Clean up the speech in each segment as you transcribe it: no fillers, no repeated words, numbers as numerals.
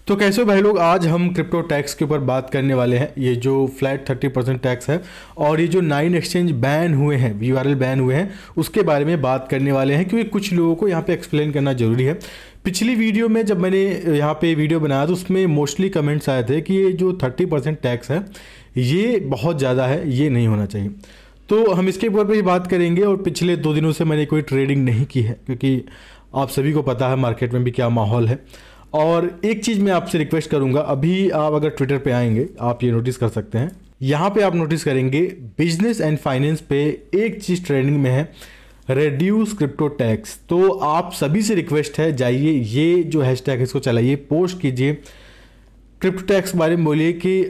तो कैसे हो भाई लोग, आज हम क्रिप्टो टैक्स के ऊपर बात करने वाले हैं। ये जो फ्लैट 30% टैक्स है और ये जो 9 एक्सचेंज बैन हुए हैं, यूआरएल बैन हुए हैं, उसके बारे में बात करने वाले हैं, क्योंकि कुछ लोगों को यहाँ पे एक्सप्लेन करना जरूरी है। पिछली वीडियो में जब मैंने यहाँ पे वीडियो बनाया तो उसमें मोस्टली कमेंट्स आए थे कि ये जो 30% टैक्स है ये बहुत ज़्यादा है, ये नहीं होना चाहिए। तो हम इसके ऊपर भी बात करेंगे। और पिछले 2 दिनों से मैंने कोई ट्रेडिंग नहीं की है, क्योंकि आप सभी को पता है मार्केट में भी क्या माहौल है। और एक चीज़ मैं आपसे रिक्वेस्ट करूंगा, अभी आप अगर ट्विटर पे आएंगे आप ये नोटिस कर सकते हैं, यहाँ पे आप नोटिस करेंगे बिजनेस एंड फाइनेंस पे एक चीज़ ट्रेंडिंग में है, रेड्यूस क्रिप्टो टैक्स। तो आप सभी से रिक्वेस्ट है, जाइए ये जो हैशटैग है इसको चलाइए, पोस्ट कीजिए, क्रिप्टो टैक्स के बारे में बोलिए कि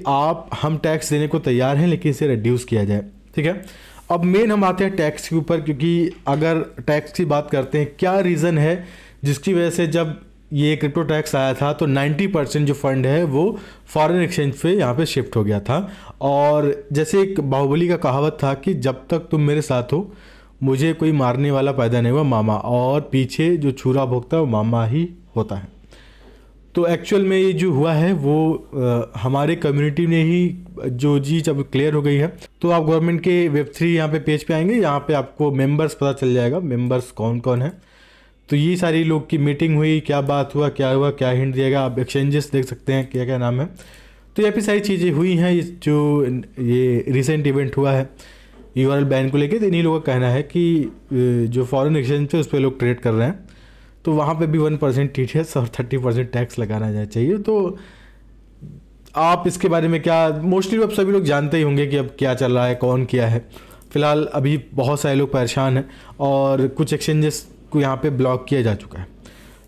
हम टैक्स देने को तैयार हैं लेकिन इसे रिड्यूस किया जाए। ठीक है, अब मेन हम आते हैं टैक्स के ऊपर, क्योंकि अगर टैक्स की बात करते हैं, क्या रीज़न है जिसकी वजह से जब ये क्रिप्टो टैक्स आया था तो 90% जो फंड है वो फॉरेन एक्सचेंज पे यहाँ पे शिफ्ट हो गया था। और जैसे एक बाहुबली का कहावत था कि जब तक तुम मेरे साथ हो मुझे कोई मारने वाला पैदा नहीं हुआ मामा, और पीछे जो छुरा भोगता है वो मामा ही होता है। तो एक्चुअल में ये जो हुआ है वो हमारे कम्युनिटी ने ही जो चीज़ अब क्लियर हो गई है। तो आप गवर्नमेंट के Web3 यहाँ पे पेज पे आएंगे, यहाँ पे आपको मेंबर्स पता चल जाएगा, मेंबर्स कौन कौन है। तो ये सारी लोग की मीटिंग हुई, क्या बात हुआ, क्या हिंट दिया गया, आप एक्सचेंजेस देख सकते हैं क्या क्या नाम है। तो यहाँ पे सारी चीज़ें हुई हैं। जो ये रिसेंट इवेंट हुआ है यूआरएल बैन को लेके, तो इन्हीं लोगों का कहना है कि जो फॉरेन एक्सचेंज पे उस पर लोग ट्रेड कर रहे हैं तो वहाँ पे भी 1% टीडीएस और 30% टैक्स लगाना चाहिए। तो आप इसके बारे में क्या, मोस्टली अब सभी लोग जानते ही होंगे कि अब क्या चल रहा है, कौन क्या है। फिलहाल अभी बहुत सारे लोग परेशान हैं और कुछ एक्सचेंजेस को यहाँ पे ब्लॉक किया जा चुका है।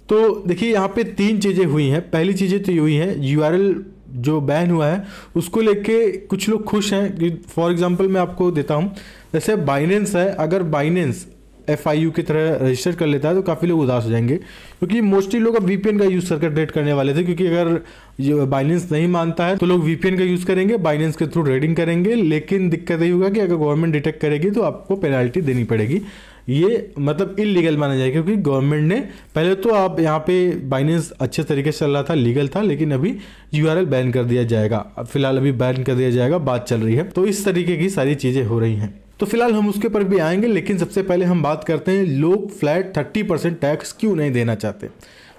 तो देखिए यहाँ पे 3 चीज़ें हुई हैं। पहली चीज़ें तो ये हुई हैं, यूआरएल जो बैन हुआ है उसको लेके कुछ लोग खुश हैं। फॉर एग्जांपल मैं आपको देता हूँ, जैसे बाइनेंस है, अगर बाइनेंस FIU की तरह रजिस्टर कर लेता है तो काफ़ी लोग उदास हो जाएंगे, क्योंकि मोस्टली लोग अब VPN का यूज़ करके ट्रेड करने वाले थे। क्योंकि अगर ये बाइनेंस नहीं मानता है तो लोग VPN का यूज़ करेंगे, बाइनेंस के थ्रू ट्रेडिंग करेंगे। लेकिन दिक्कत ये होगा कि अगर गवर्नमेंट डिटेक्ट करेगी तो आपको पेनल्टी देनी पड़ेगी। ये मतलब इलीगल माना जाएगा, क्योंकि गवर्नमेंट ने पहले तो आप यहाँ पे बाइनेंस अच्छे तरीके से चल रहा था, लीगल था, लेकिन अभी यूआरएल बैन कर दिया जाएगा। फिलहाल अभी बैन कर दिया जाएगा, बात चल रही है। तो इस तरीके की सारी चीज़ें हो रही हैं। तो फिलहाल हम उसके ऊपर भी आएंगे, लेकिन सबसे पहले हम बात करते हैं लोग फ्लैट 30% टैक्स क्यों नहीं देना चाहते।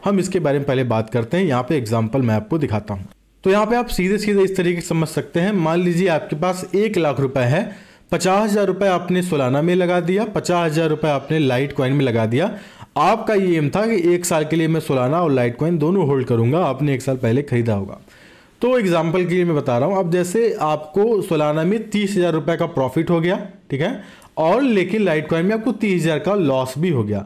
हम इसके बारे में पहले बात करते हैं। यहाँ पे एग्जाम्पल मैं आपको दिखाता हूँ। तो यहाँ पे आप सीधे सीधे इस तरीके से समझ सकते हैं। मान लीजिए आपके पास 1 लाख रुपए है, 50,000 रुपये आपने सोलाना में लगा दिया, 50,000 रुपये आपने लाइट कॉइन में लगा दिया। आपका ये एम था कि 1 साल के लिए मैं सोलाना और लाइट कॉइन दोनों होल्ड करूंगा, आपने 1 साल पहले खरीदा होगा। तो एग्जाम्पल के लिए मैं बता रहा हूँ, अब जैसे आपको सोलाना में 30,000 रुपये का प्रॉफिट हो गया, ठीक है, और लेकिन लाइट कॉइन में आपको 30,000 का लॉस भी हो गया।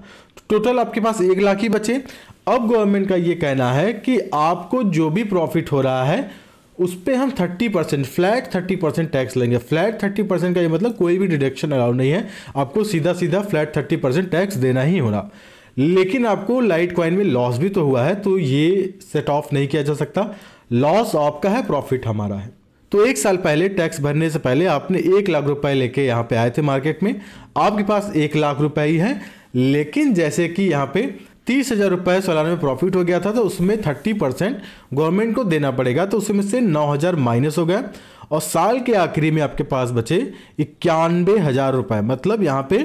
टोटल आपके पास 1 लाख ही बचे। अब गवर्नमेंट का ये कहना है कि आपको जो भी प्रॉफिट हो रहा है उस पर हम 30% फ्लैट 30% टैक्स लेंगे। फ्लैट 30% का ये मतलब कोई भी डिडक्शन अलाउड नहीं है, आपको सीधा सीधा फ्लैट 30% टैक्स देना ही होना। लेकिन आपको लाइट कॉइन में लॉस भी तो हुआ है, तो ये सेट ऑफ नहीं किया जा सकता। लॉस आपका है, प्रॉफिट हमारा है। तो 1 साल पहले टैक्स भरने से पहले आपने 1 लाख रुपए लेके यहाँ पे आए थे मार्केट में, आपके पास 1 लाख रुपए ही है। लेकिन जैसे कि यहाँ पे 30,000 रुपये सालाना में प्रॉफिट हो गया था, तो उसमें 30% गवर्नमेंट को देना पड़ेगा, तो उसमें से 9,000 माइनस हो गया और साल के आखिरी में आपके पास बचे 91,000 रुपये। मतलब यहाँ पे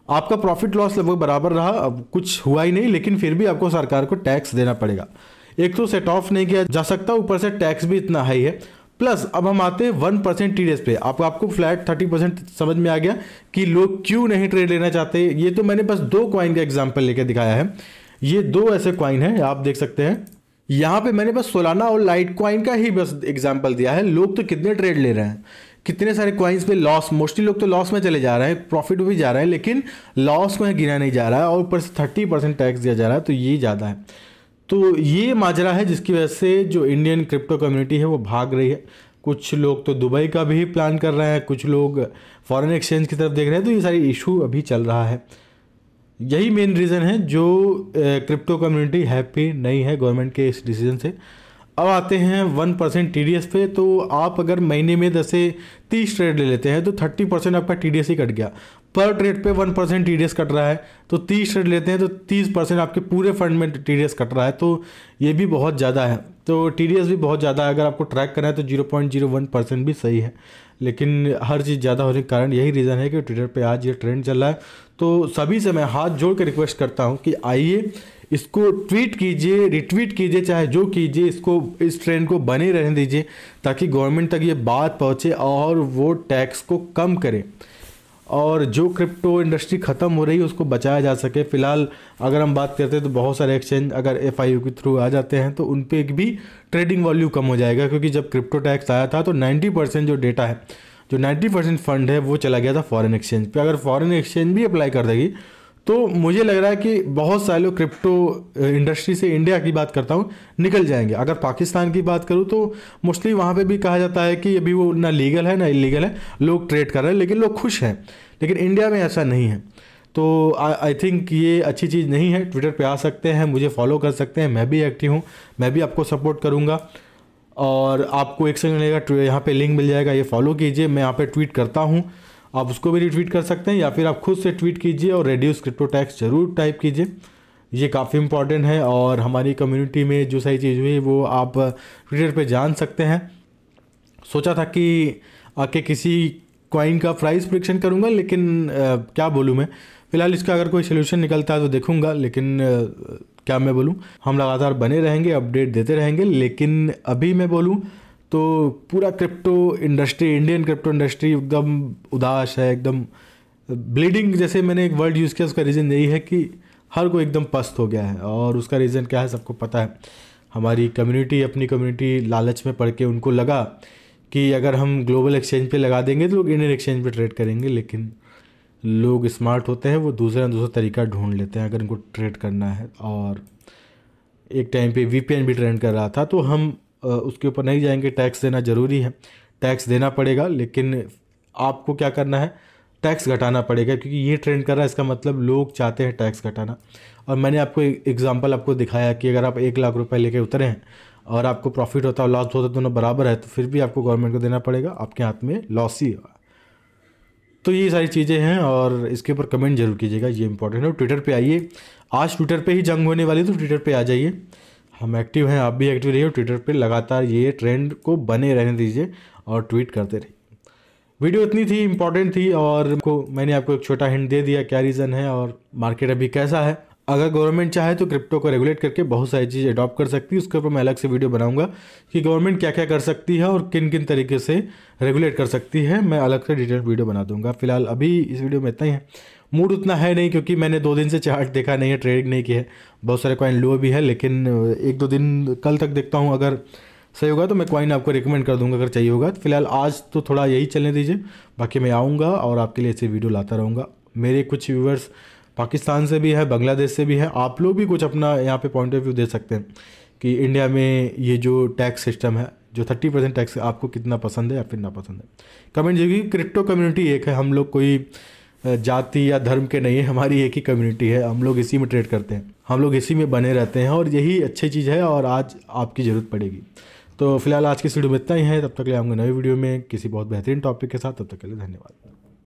आपका प्रॉफिट लॉस लगभग बराबर रहा, अब कुछ हुआ ही नहीं, लेकिन फिर भी आपको सरकार को टैक्स देना पड़ेगा। एक तो सेट ऑफ नहीं किया जा सकता, ऊपर से टैक्स भी इतना हाई है। प्लस अब हम आते हैं 1% टीडीएस पे। आपको फ्लैट 30% समझ में आ गया कि लोग क्यों नहीं ट्रेड लेना चाहते। ये तो मैंने बस 2 कॉइन का एग्जांपल लेकर दिखाया है। ये 2 ऐसे कॉइन हैं, आप देख सकते हैं। यहाँ पे मैंने बस सोलाना और लाइट कॉइन का ही बस एग्जांपल दिया है। लोग तो कितने ट्रेड ले रहे हैं, कितने सारे कॉइन्स पे लॉस, मोस्टली लोग तो लॉस में चले जा रहे हैं, प्रॉफिट भी जा रहे हैं, लेकिन लॉस को गिना नहीं जा रहा है और ऊपर से 30% टैक्स दिया जा रहा है, तो ये ज़्यादा है। तो ये माजरा है जिसकी वजह से जो इंडियन क्रिप्टो कम्युनिटी है वो भाग रही है। कुछ लोग तो दुबई का भी प्लान कर रहे हैं, कुछ लोग फॉरेन एक्सचेंज की तरफ देख रहे हैं। तो ये सारी इशू अभी चल रहा है। यही मेन रीज़न है जो क्रिप्टो कम्युनिटी हैप्पी नहीं है गवर्नमेंट के इस डिसीजन से। अब आते हैं 1% TDS पे। तो आप अगर महीने में जैसे 30 ट्रेड ले लेते हैं तो 30% आपका TDS ही कट गया। पर ट्रेड पे 1% TDS कट रहा है, तो 30 ट्रेड लेते हैं तो 30% आपके पूरे फंड में TDS कट रहा है, तो ये भी बहुत ज़्यादा है। तो TDS भी बहुत ज़्यादा है। अगर आपको ट्रैक करना है तो 0.01% भी सही है, लेकिन हर चीज़ ज़्यादा होने के कारण यही रीज़न है कि ट्विटर पे आज ये ट्रेंड चल रहा है। तो सभी से मैं हाथ जोड़ कर रिक्वेस्ट करता हूँ कि आइए इसको ट्वीट कीजिए, रिट्वीट कीजिए, चाहे जो कीजिए, इसको इस ट्रेंड को बने रहने दीजिए ताकि गवर्नमेंट तक ये बात पहुँचे और वो टैक्स को कम करे और जो क्रिप्टो इंडस्ट्री ख़त्म हो रही है उसको बचाया जा सके। फ़िलहाल अगर हम बात करते हैं तो बहुत सारे एक्सचेंज अगर FIU के थ्रू आ जाते हैं तो उन पे भी ट्रेडिंग वॉल्यूम कम हो जाएगा, क्योंकि जब क्रिप्टो टैक्स आया था तो 90% जो डेटा है, जो 90% फंड है वो चला गया था फॉरेन एक्सचेंज पे। अगर फॉरेन एक्सचेंज भी अप्लाई कर देगी तो मुझे लग रहा है कि बहुत सारे लोग क्रिप्टो इंडस्ट्री से, इंडिया की बात करता हूँ, निकल जाएंगे। अगर पाकिस्तान की बात करूँ तो मोस्टली वहाँ पे भी कहा जाता है कि अभी वो ना लीगल है ना इलीगल है, लोग ट्रेड कर रहे हैं लेकिन लोग खुश हैं। लेकिन इंडिया में ऐसा नहीं है। तो आई थिंक ये अच्छी चीज़ नहीं है। ट्विटर पे आ सकते हैं, मुझे फॉलो कर सकते हैं, मैं भी एक्टिव हूँ, मैं भी आपको सपोर्ट करूँगा। और आपको एक सेकंड लगेगा, यहाँ पे लिंक मिल जाएगा, ये फॉलो कीजिए। मैं यहाँ पे ट्वीट करता हूँ, आप उसको भी रिट्वीट कर सकते हैं या फिर आप खुद से ट्वीट कीजिए और रेड्यूस क्रिप्टो टैक्स जरूर टाइप कीजिए। ये काफ़ी इंपॉर्टेंट है और हमारी कम्युनिटी में जो सही चीज़ हुई वो आप ट्विटर पे जान सकते हैं। सोचा था कि आके किसी कॉइन का प्राइस प्रेडिक्शन करूँगा, लेकिन क्या बोलूँ मैं, फ़िलहाल इसका अगर कोई सोल्यूशन निकलता है तो देखूँगा, लेकिन क्या मैं बोलूँ, हम लगातार बने रहेंगे, अपडेट देते रहेंगे। लेकिन अभी मैं बोलूँ तो पूरा crypto industry, Indian crypto industry एकदम उदास है, एकदम ब्लीडिंग, जैसे मैंने एक वर्ड यूज़ किया, उसका रीज़न यही है कि हर कोई एकदम पस्त हो गया है। और उसका रीज़न क्या है सबको पता है। हमारी कम्युनिटी, अपनी कम्युनिटी लालच में पड़ के उनको लगा कि अगर हम ग्लोबल एक्सचेंज पे लगा देंगे तो लोग इंडियन एक्सचेंज पे ट्रेड करेंगे, लेकिन लोग स्मार्ट होते हैं, वो दूसरा तरीका ढूंढ लेते हैं अगर उनको ट्रेड करना है। और एक टाइम पे VPN भी ट्रेंड कर रहा था, तो हम उसके ऊपर नहीं जाएंगे। टैक्स देना ज़रूरी है, टैक्स देना पड़ेगा, लेकिन आपको क्या करना है, टैक्स घटाना पड़ेगा, क्योंकि ये ट्रेंड कर रहा है, इसका मतलब लोग चाहते हैं टैक्स घटाना। और मैंने आपको एक एग्जांपल आपको दिखाया कि अगर आप 1 लाख रुपए लेके उतरे हैं और आपको प्रॉफिट होता है और लॉस होता है, दोनों बराबर है, तो फिर भी आपको गवर्नमेंट को देना पड़ेगा, आपके हाथ में लॉस ही होगा। तो ये सारी चीज़ें हैं और इसके ऊपर कमेंट जरूर कीजिएगा, ये इंपॉर्टेंट है। ट्विटर पे आइए, आज ट्विटर पे ही जंग होने वाली, तो ट्विटर पे आ जाइए, हम एक्टिव हैं, आप भी एक्टिव रहिए ट्विटर पे, लगातार ये ट्रेंड को बने रहने दीजिए और ट्वीट करते रहिए। वीडियो इतनी थी, इंपॉर्टेंट थी और मैंने आपको एक छोटा हिंट दे दिया क्या रीज़न है और मार्केट अभी कैसा है। अगर गवर्नमेंट चाहे तो क्रिप्टो को रेगुलेट करके बहुत सारी चीज़ अडॉप्ट कर सकती है। उसके ऊपर मैं अलग से वीडियो बनाऊंगा कि गवर्नमेंट क्या क्या कर सकती है और किन किन तरीके से रेगुलेट कर सकती है, मैं अलग से डिटेल वीडियो बना दूंगा। फिलहाल अभी इस वीडियो में इतना ही है। मूड उतना है नहीं, क्योंकि मैंने 2 दिन से चार्ट देखा नहीं है, ट्रेडिंग नहीं की है, बहुत सारे कॉइन लो भी है, लेकिन 1-2 दिन कल तक देखता हूँ, अगर सही होगा तो मैं कॉइन आपको रिकमेंड कर दूंगा अगर चाहिए होगा। तो फिलहाल आज तो थोड़ा यही चलने दीजिए, बाकी मैं आऊँगा और आपके लिए ऐसे वीडियो लाता रहूँगा। मेरे कुछ व्यूवर्स पाकिस्तान से भी है, बांग्लादेश से भी है, आप लोग भी कुछ अपना यहाँ पे पॉइंट ऑफ व्यू दे सकते हैं कि इंडिया में ये जो टैक्स सिस्टम है, जो 30% टैक्स, आपको कितना पसंद है या फिर ना पसंद है, कमेंट कीजिए। क्रिप्टो कम्युनिटी एक है, हम लोग कोई जाति या धर्म के नहीं है, हमारी एक ही कम्युनिटी है, हम लोग इसी में ट्रेड करते हैं, हम लोग इसी में बने रहते हैं और यही अच्छी चीज़ है और आज आपकी ज़रूरत पड़ेगी। तो फिलहाल आज की वीडियो में इतना ही है, तब तक ले आऊँगा नई वीडियो में किसी बहुत बेहतरीन टॉपिक के साथ, तब तक के लिए धन्यवाद।